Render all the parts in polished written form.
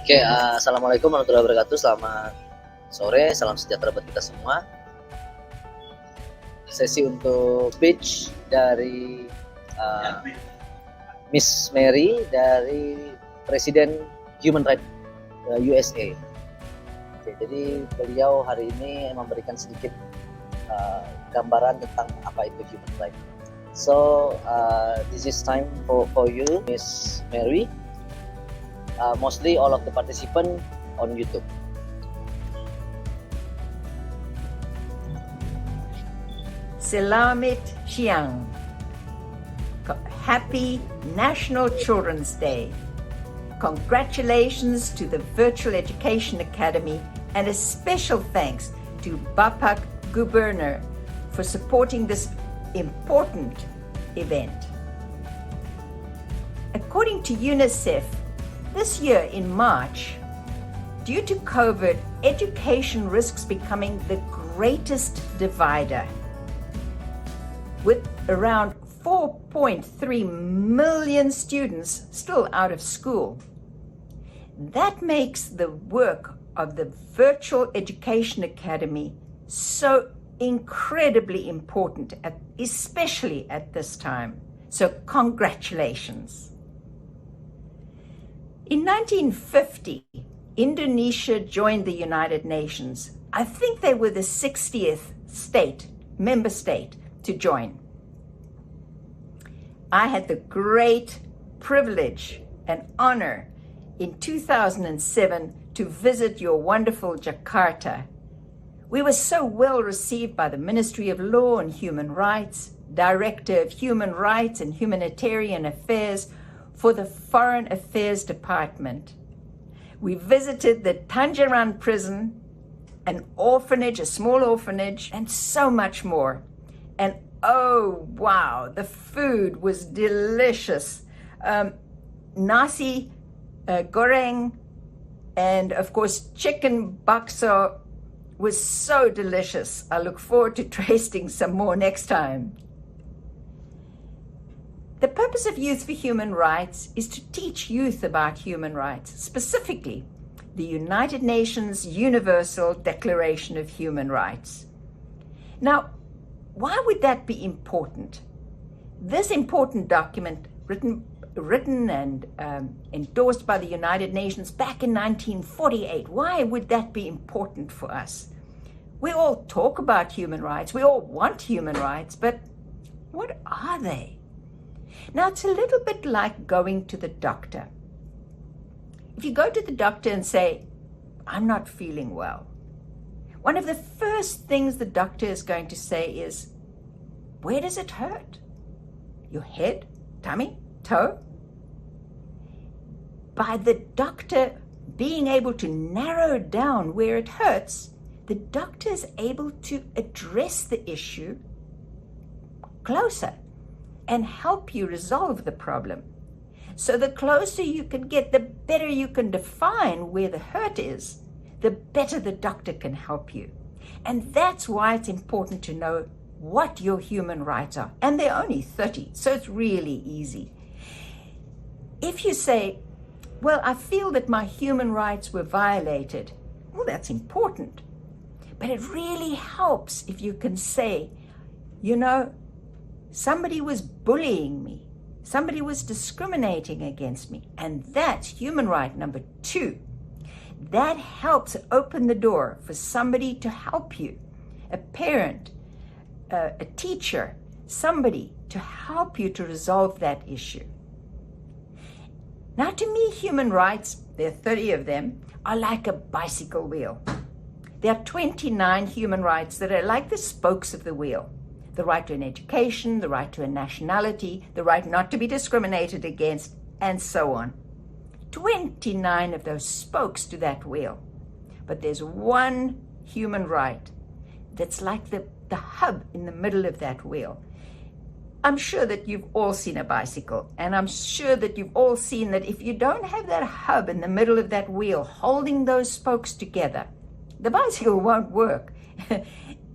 Oke, assalamualaikum warahmatullahi wabarakatuh. Selamat sore, salam sejahtera buat kita semua. Sesi untuk pitch dari Miss Mary dari Presiden Human Rights USA. Oke, jadi beliau hari ini memberikan sedikit gambaran tentang apa itu human rights. So this is time for you, Miss Mary. Mostly all of the participants on YouTube. Selamat siang. Happy National Children's Day. Congratulations to the Virtual Education Academy and a special thanks to Bapak Gubernur for supporting this important event. According to UNICEF, this year in March, due to COVID, education risks becoming the greatest divider. With around 4.3 million students still out of school. That makes the work of the Virtual Education Academy so incredibly important, especially at this time. So congratulations. In 1950, Indonesia joined the United Nations. I think they were the 60th member state to join. I had the great privilege and honor in 2007 to visit your wonderful Jakarta. We were so well received by the Ministry of Law and Human Rights, Director of Human Rights and Humanitarian Affairs for the Foreign Affairs Department. We visited the Tangerang prison, an orphanage, a small orphanage, and so much more. And oh, wow, the food was delicious. Nasi goreng and, of course, chicken bakso was so delicious. I look forward to tasting some more next time. The purpose of Youth for Human Rights is to teach youth about human rights, specifically the United Nations Universal Declaration of Human Rights. Now, why would that be important? This important document, written and endorsed by the United Nations back in 1948, why would that be important for us? We all talk about human rights, we all want human rights, but what are they? Now, it's a little bit like going to the doctor. If you go to the doctor and say, I'm not feeling well, one of the first things the doctor is going to say is, where does it hurt? Your head, tummy, toe? By the doctor being able to narrow down where it hurts, the doctor is able to address the issue closer and help you resolve the problem. So the closer you can get, the better you can define where the hurt is, the better the doctor can help you. And that's why it's important to know what your human rights are. And they're only 30, so it's really easy. If you say, well, I feel that my human rights were violated, well, that's important. But it really helps if you can say, you know, somebody was bullying me. Somebody was discriminating against me. And that's human right number 2. That helps open the door for somebody to help you. A parent, a teacher, somebody to help you to resolve that issue. Now, to me, human rights, there are 30 of them, are like a bicycle wheel. There are 29 human rights that are like the spokes of the wheel. The right to an education, the right to a nationality, the right not to be discriminated against, and so on. 29 of those spokes to that wheel. But there's one human right that's like the hub in the middle of that wheel. I'm sure that you've all seen a bicycle, and I'm sure that you've all seen that if you don't have that hub in the middle of that wheel holding those spokes together, the bicycle won't work.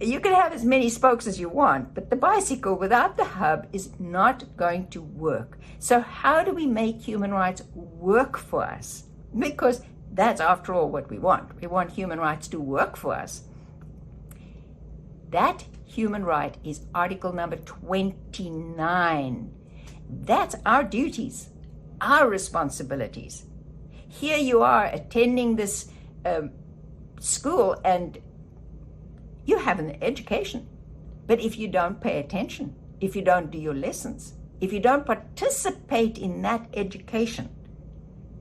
You can have as many spokes as you want, but the bicycle without the hub is not going to work. So how do we make human rights work for us? Because That's, after all, what we want. We want human rights to work for us. That human right is Article number 29. That's our duties, our responsibilities. Here you are attending this school and you have an education. But if you don't pay attention, if you don't do your lessons, if you don't participate in that education,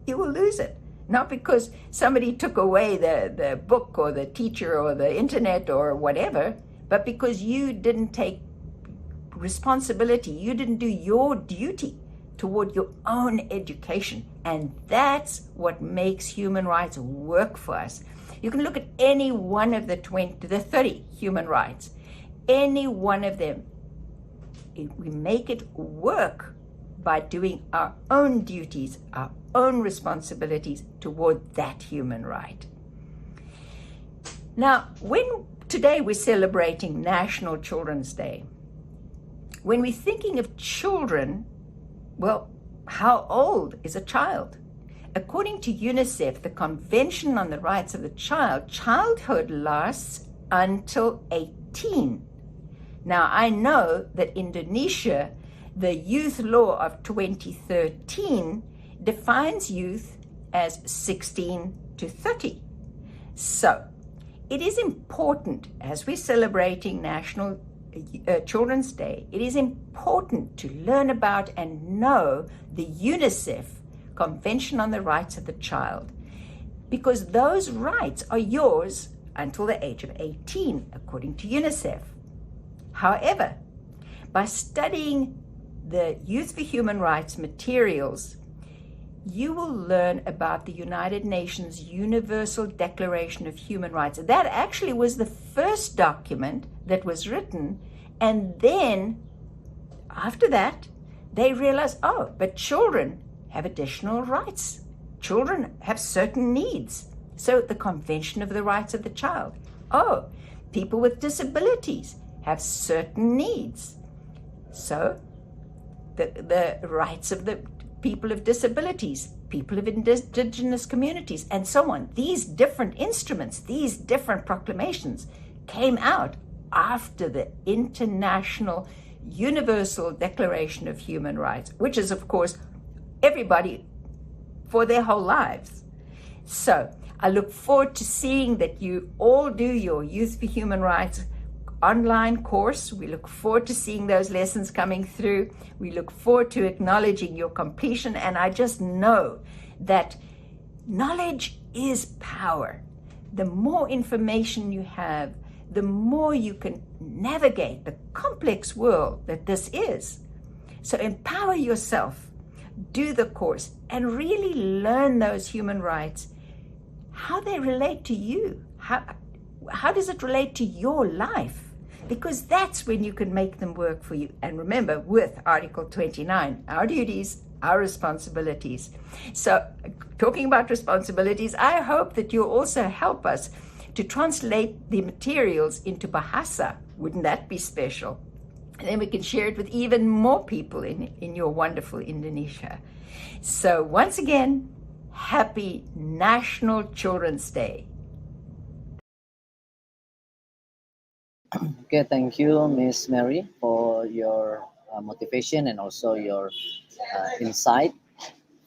you will lose it. Not because somebody took away the book or the teacher or the internet or whatever, but because you didn't take responsibility, you didn't do your duty toward your own education. And that's what makes human rights work for us. You can look at any one of the 30 human rights. Any one of them, we make it work by doing our own duties, our own responsibilities toward that human right. Now, today we're celebrating National Children's Day. When we're thinking of children, well, how old is a child? According to UNICEF, the Convention on the Rights of the Child, childhood lasts until 18. Now, I know that Indonesia, the youth law of 2013, defines youth as 16 to 30. So, it is important, as we're celebrating National Children's Day, it is important to learn about and know the UNICEF Convention on the Rights of the Child, because those rights are yours until the age of 18, according to UNICEF. However, by studying the Youth for Human Rights materials, you will learn about the United Nations Universal Declaration of Human Rights. That actually was the first document that was written, and then after that, they realized, oh, but children have additional rights. Children have certain needs. So the Convention of the Rights of the Child. Oh, people with disabilities have certain needs. So the rights of the people of disabilities, people of indigenous communities, and so on. These different instruments, these different proclamations came out after the International Universal Declaration of Human Rights, which is, of course, everybody for their whole lives. So I look forward to seeing that you all do your Youth for Human Rights online course. We look forward to seeing those lessons coming through. We look forward to acknowledging your completion. And I just know that knowledge is power. The more information you have, the more you can navigate the complex world that this is. So empower yourself, do the course, and really learn those human rights, how they relate to you. How does it relate to your life? Because that's when you can make them work for you. And remember, with Article 29, our duties, our responsibilities. So talking about responsibilities, I hope that you'll also help us to translate the materials into Bahasa. Wouldn't that be special? And then we can share it with even more people in your wonderful Indonesia. So once again, happy National Children's Day. Okay, thank you, Miss Mary, for your motivation and also your insight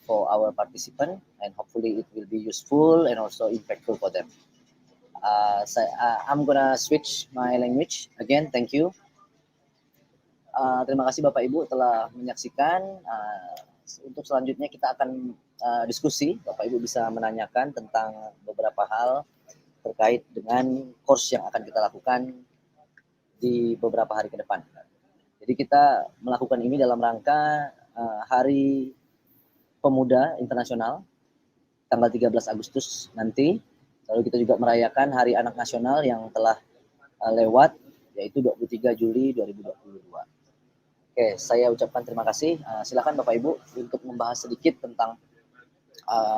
for our participant, and hopefully it will be useful and also impactful for them. I'm gonna switch my language again. Thank you. Terima kasih Bapak Ibu telah menyaksikan. Untuk selanjutnya kita akan diskusi. Bapak Ibu bisa menanyakan tentang beberapa hal terkait dengan course yang akan kita lakukan di beberapa hari ke depan. Jadi kita melakukan ini dalam rangka Hari Pemuda Internasional tanggal 13 Agustus nanti. Lalu kita juga merayakan Hari Anak Nasional yang telah lewat, yaitu 23 Juli 2022. Oke, saya ucapkan terima kasih. Silakan Bapak Ibu untuk membahas sedikit tentang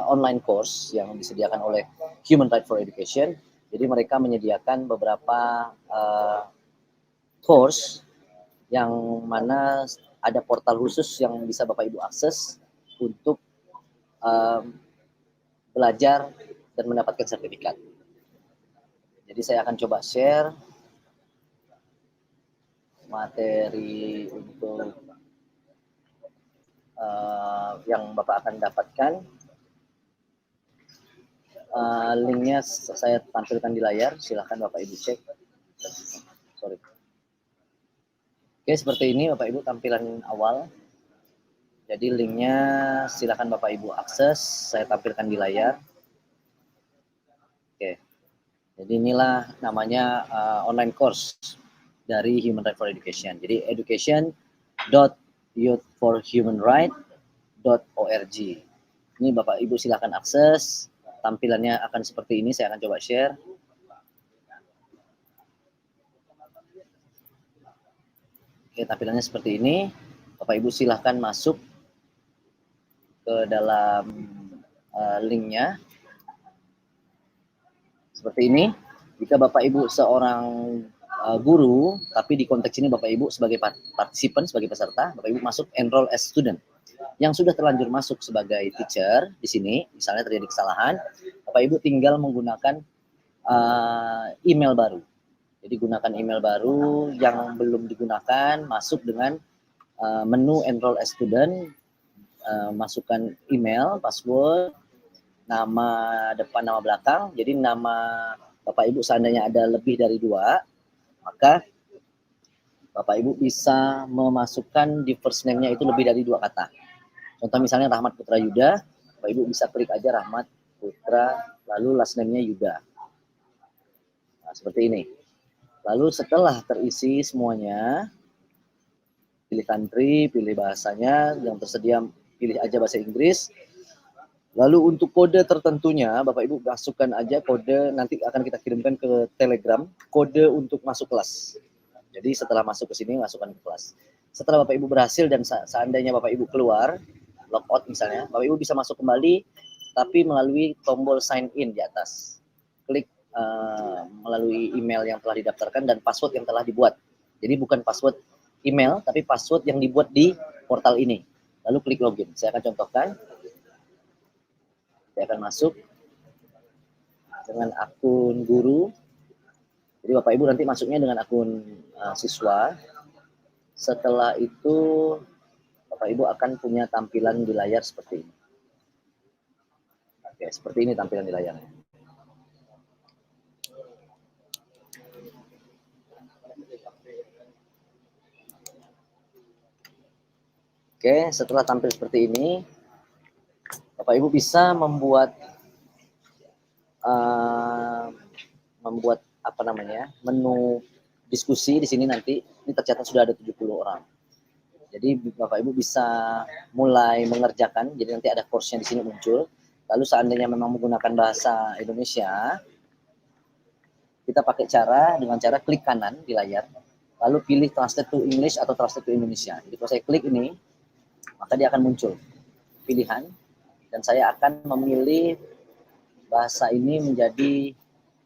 online course yang disediakan oleh Human Rights for Education. Jadi mereka menyediakan beberapa course yang mana ada portal khusus yang bisa Bapak Ibu akses untuk belajar dan mendapatkan sertifikat. Jadi saya akan coba share materi untuk yang Bapak akan dapatkan. Linknya saya tampilkan di layar, silahkan Bapak Ibu cek. Sorry. Oke, seperti ini Bapak Ibu tampilan awal. Jadi linknya silahkan Bapak Ibu akses, saya tampilkan di layar. Oke, jadi inilah namanya online course dari Human Rights for Education. Jadi education.youthforhumanright.org. Ini Bapak Ibu silahkan akses. Tampilannya akan seperti ini, saya akan coba share. Oke, tampilannya seperti ini. Bapak Ibu silahkan masuk ke dalam linknya. Seperti ini. Jika Bapak Ibu seorang guru, tapi di konteks ini Bapak Ibu sebagai partisipan, sebagai peserta, Bapak Ibu masuk enroll as student. Yang sudah terlanjur masuk sebagai teacher di sini, misalnya terjadi kesalahan, Bapak Ibu tinggal menggunakan email baru. Jadi gunakan email baru, yang belum digunakan masuk dengan menu enroll as student, masukkan email, password, nama depan, nama belakang. Jadi nama Bapak Ibu seandainya ada lebih dari 2, maka Bapak Ibu bisa memasukkan di first name-nya itu lebih dari 2 kata. Contoh misalnya Rahmat Putra Yuda, Bapak Ibu bisa klik aja Rahmat Putra, lalu last name-nya Yuda. Nah, seperti ini. Lalu setelah terisi semuanya, pilih country, pilih bahasanya, yang tersedia pilih aja bahasa Inggris. Lalu untuk kode tertentunya, Bapak Ibu masukkan aja kode, nanti akan kita kirimkan ke Telegram, kode untuk masuk kelas. Jadi setelah masuk ke sini, masukkan ke kelas. Setelah Bapak Ibu berhasil dan seandainya Bapak Ibu keluar, logout misalnya, Bapak Ibu bisa masuk kembali, tapi melalui tombol sign in di atas. Klik melalui email yang telah didaftarkan dan password yang telah dibuat. Jadi bukan password email, tapi password yang dibuat di portal ini. Lalu klik login. Saya akan contohkan. Saya akan masuk dengan akun guru. Jadi Bapak Ibu nanti masuknya dengan akun siswa. Setelah itu Bapak Ibu akan punya tampilan di layar seperti ini. Oke, seperti ini tampilan di layarnya. Oke, setelah tampil seperti ini, Bapak Ibu bisa membuat menu diskusi di sini nanti. Ini tercatat sudah ada 70 orang. Jadi Bapak Ibu bisa mulai mengerjakan. Jadi nanti ada course-nya di sini muncul. Lalu seandainya memang menggunakan bahasa Indonesia, kita pakai dengan cara klik kanan di layar, lalu pilih translate to English atau translate to Indonesia. Jadi kalau saya klik ini, maka dia akan muncul pilihan. Dan saya akan memilih bahasa ini menjadi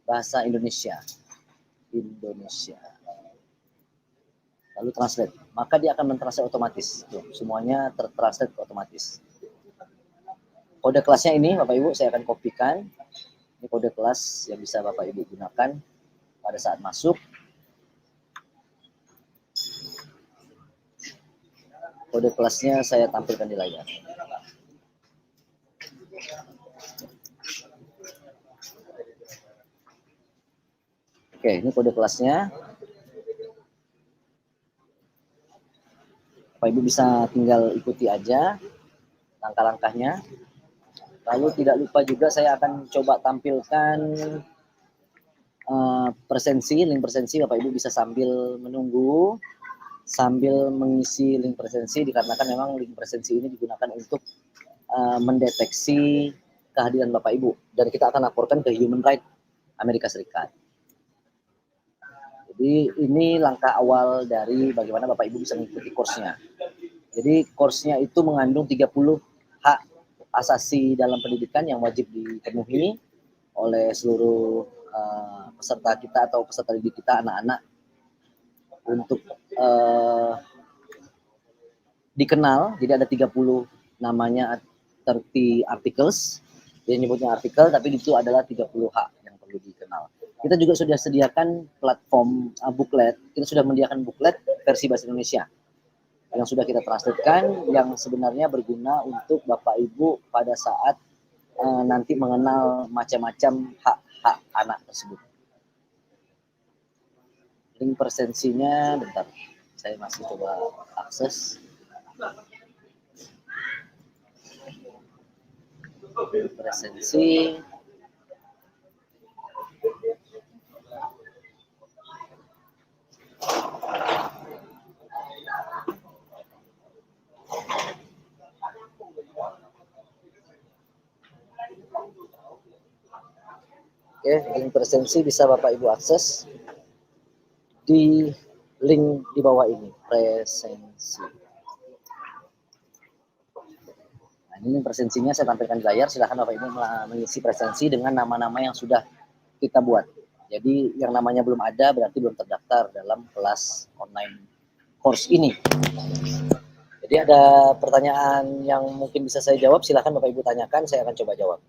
bahasa Indonesia. Lalu translate. Maka dia akan mentranslate otomatis. Semuanya tertranslate otomatis. Kode kelasnya ini Bapak Ibu saya akan kopikan. Ini kode kelas yang bisa Bapak Ibu gunakan pada saat masuk. Kode kelasnya saya tampilkan di layar. Oke, ini kode kelasnya. Bapak Ibu bisa tinggal ikuti aja langkah-langkahnya. Lalu tidak lupa juga saya akan coba tampilkan link presensi. Bapak Ibu bisa sambil menunggu, sambil mengisi link presensi, dikarenakan memang link presensi ini digunakan untuk mendeteksi kehadiran Bapak Ibu. Dan kita akan laporkan ke Human Rights Amerika Serikat. Jadi ini langkah awal dari bagaimana Bapak Ibu bisa mengikuti course-nya. Jadi course-nya itu mengandung 30 hak asasi dalam pendidikan yang wajib dipenuhi oleh seluruh peserta kita atau peserta didik kita, anak-anak, untuk dikenal. Jadi ada 30 namanya 30 articles Dia nyebutnya artikel, tapi itu adalah 30 hak yang perlu dikenal. Kita juga sudah sediakan platform booklet, kita sudah menyediakan booklet versi bahasa Indonesia yang sudah kita translatekan, yang sebenarnya berguna untuk Bapak Ibu pada saat nanti mengenal macam-macam hak-hak anak tersebut. Link presensinya, bentar, saya masih coba akses. Presensi. Oke, link presensi bisa Bapak Ibu akses di link di bawah ini, presensi. Nah, ini presensinya saya tampilkan di layar, silahkan Bapak Ibu mengisi presensi dengan nama-nama yang sudah kita buat. Jadi yang namanya belum ada berarti belum terdaftar dalam kelas online course ini. Jadi ada pertanyaan yang mungkin bisa saya jawab, silahkan Bapak Ibu tanyakan, saya akan coba jawab.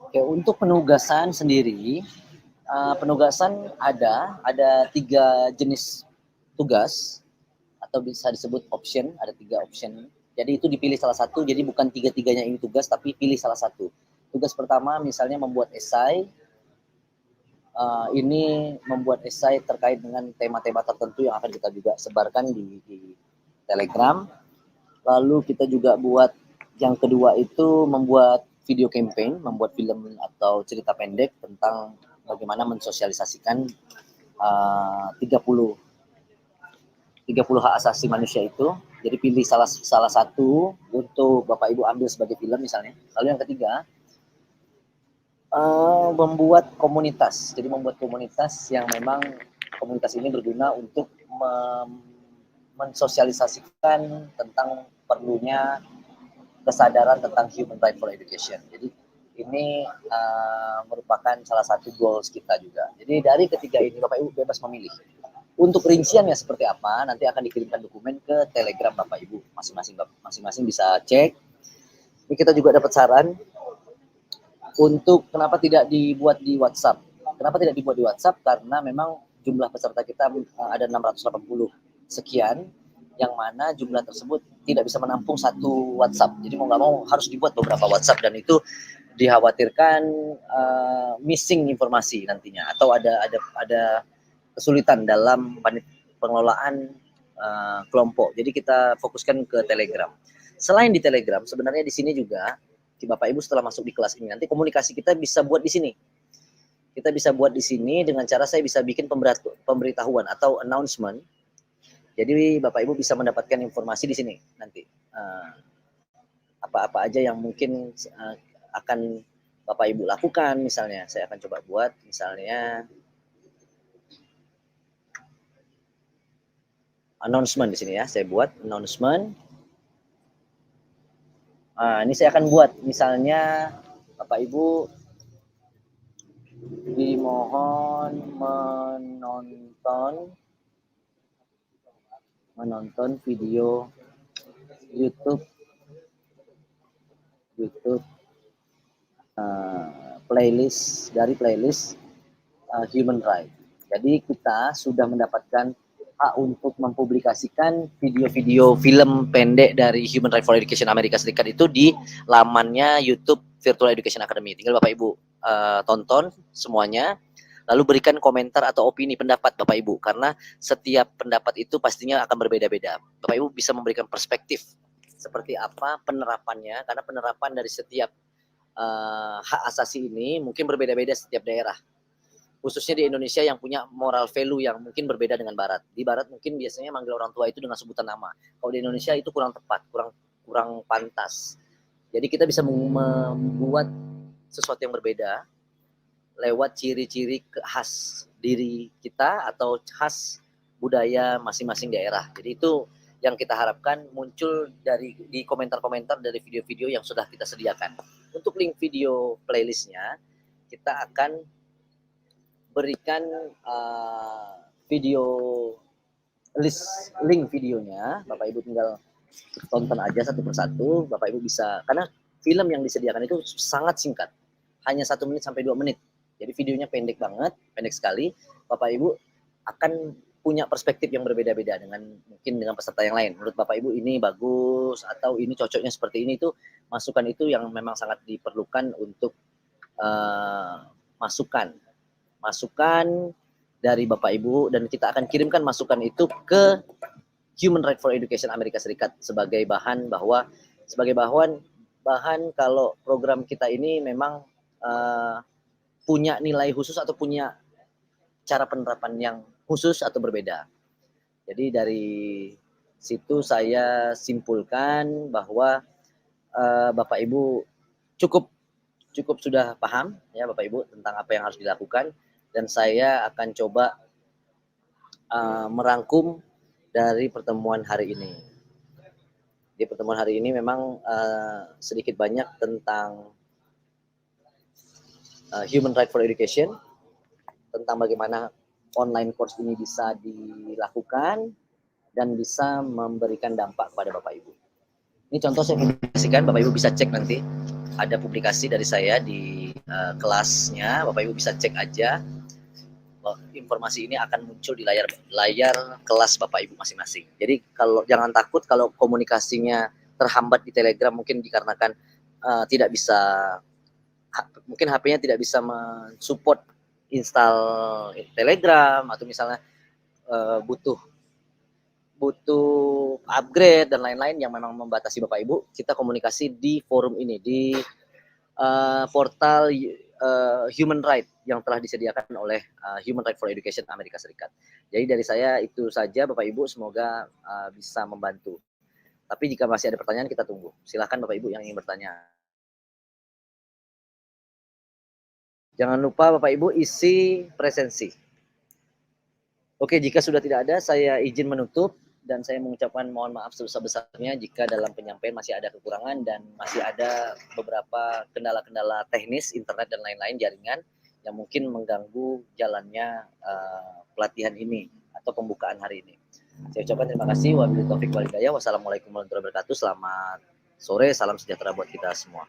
Oke, untuk penugasan sendiri, penugasan ada 3 jenis tugas atau bisa disebut option, ada 3 option. Jadi itu dipilih salah satu, jadi bukan 3-tiganya ini tugas, tapi pilih salah satu. Tugas pertama misalnya membuat esai, ini membuat esai terkait dengan tema-tema tertentu yang akan kita juga sebarkan di Telegram. Lalu kita juga buat yang kedua itu membuat video campaign, membuat film atau cerita pendek tentang bagaimana mensosialisasikan 30 hak asasi manusia itu. Jadi pilih salah satu untuk Bapak Ibu ambil sebagai film misalnya. Lalu yang ketiga, membuat komunitas. Jadi membuat komunitas yang memang komunitas ini berguna untuk mensosialisasikan tentang perlunya kesadaran tentang human right for education. Jadi ini merupakan salah satu goals kita juga. Jadi dari ketiga ini Bapak Ibu bebas memilih. Untuk rinciannya seperti apa nanti akan dikirimkan dokumen ke Telegram Bapak Ibu masing-masing bisa cek. Ini kita juga dapat saran untuk kenapa tidak dibuat di WhatsApp. Kenapa tidak dibuat di WhatsApp? Karena memang jumlah peserta kita ada 680 sekian, yang mana jumlah tersebut tidak bisa menampung satu WhatsApp. Jadi mau nggak mau harus dibuat beberapa WhatsApp, dan itu dikhawatirkan missing informasi nantinya atau ada kesulitan dalam pengelolaan kelompok. Jadi kita fokuskan ke Telegram. Selain di Telegram, sebenarnya di sini juga Bapak Ibu setelah masuk di kelas ini nanti komunikasi kita bisa buat di sini. Kita bisa buat di sini dengan cara saya bisa bikin pemberitahuan atau announcement. Jadi Bapak Ibu bisa mendapatkan informasi di sini nanti. Apa-apa aja yang mungkin akan Bapak Ibu lakukan, misalnya saya akan coba buat misalnya announcement di sini ya. Saya buat announcement. Ini saya akan buat misalnya Bapak Ibu dimohon menonton video YouTube playlist Human Right. Jadi kita sudah mendapatkan hak untuk mempublikasikan video-video film pendek dari Human Right for Education Amerika Serikat itu di lamannya YouTube Virtual Education Academy. Tinggal Bapak Ibu tonton semuanya, lalu berikan komentar atau opini pendapat Bapak Ibu, karena setiap pendapat itu pastinya akan berbeda-beda. Bapak Ibu bisa memberikan perspektif seperti apa penerapannya, karena penerapan dari setiap hak asasi ini mungkin berbeda-beda setiap daerah. Khususnya di Indonesia yang punya moral value yang mungkin berbeda dengan Barat. Di Barat mungkin biasanya manggil orang tua itu dengan sebutan nama. Kalau di Indonesia itu kurang tepat, kurang pantas. Jadi kita bisa membuat sesuatu yang berbeda lewat ciri-ciri khas diri kita atau khas budaya masing-masing daerah. Jadi itu yang kita harapkan muncul di komentar-komentar dari video-video yang sudah kita sediakan. Untuk link video playlistnya, kita akan berikan video link videonya. Bapak Ibu tinggal tonton aja satu persatu. Bapak Ibu bisa, karena film yang disediakan itu sangat singkat, hanya 1 menit sampai 2 menit. Jadi videonya pendek banget, pendek sekali. Bapak Ibu akan punya perspektif yang berbeda-beda mungkin dengan peserta yang lain. Menurut Bapak Ibu ini bagus atau ini cocoknya seperti ini, itu masukan itu yang memang sangat diperlukan untuk masukan dari Bapak Ibu, dan kita akan kirimkan masukan itu ke Human Right for Education Amerika Serikat sebagai bahan kalau program kita ini memang punya nilai khusus atau punya cara penerapan yang khusus atau berbeda. Jadi dari situ saya simpulkan bahwa Bapak Ibu cukup sudah paham ya Bapak Ibu tentang apa yang harus dilakukan, dan saya akan coba merangkum dari pertemuan hari ini. Di pertemuan hari ini memang sedikit banyak tentang Human Right for Education, tentang bagaimana online course ini bisa dilakukan dan bisa memberikan dampak kepada Bapak Ibu. Ini contoh saya publikasikan, Bapak Ibu bisa cek nanti. Ada publikasi dari saya di kelasnya, Bapak Ibu bisa cek aja. Informasi ini akan muncul di layar kelas Bapak Ibu masing-masing. Jadi jangan takut kalau komunikasinya terhambat di Telegram, mungkin dikarenakan tidak bisa, mungkin HP-nya tidak bisa mensupport install Telegram, atau misalnya butuh upgrade dan lain-lain yang memang membatasi Bapak Ibu. Kita komunikasi di forum ini, di portal Human Right yang telah disediakan oleh Human Right for Education Amerika Serikat. Jadi dari saya itu saja Bapak Ibu, semoga bisa membantu. Tapi jika masih ada pertanyaan, kita tunggu. Silakan Bapak Ibu yang ingin bertanya. Jangan lupa Bapak Ibu isi presensi. Oke, jika sudah tidak ada, saya izin menutup. Dan saya mengucapkan mohon maaf sebesar-besarnya jika dalam penyampaian masih ada kekurangan dan masih ada beberapa kendala-kendala teknis, internet dan lain-lain jaringan yang mungkin mengganggu jalannya pelatihan ini atau pembukaan hari ini. Saya ucapkan terima kasih. Wabillahi taufiq wal hidayah. Wassalamualaikum warahmatullahi wabarakatuh. Selamat sore, salam sejahtera buat kita semua.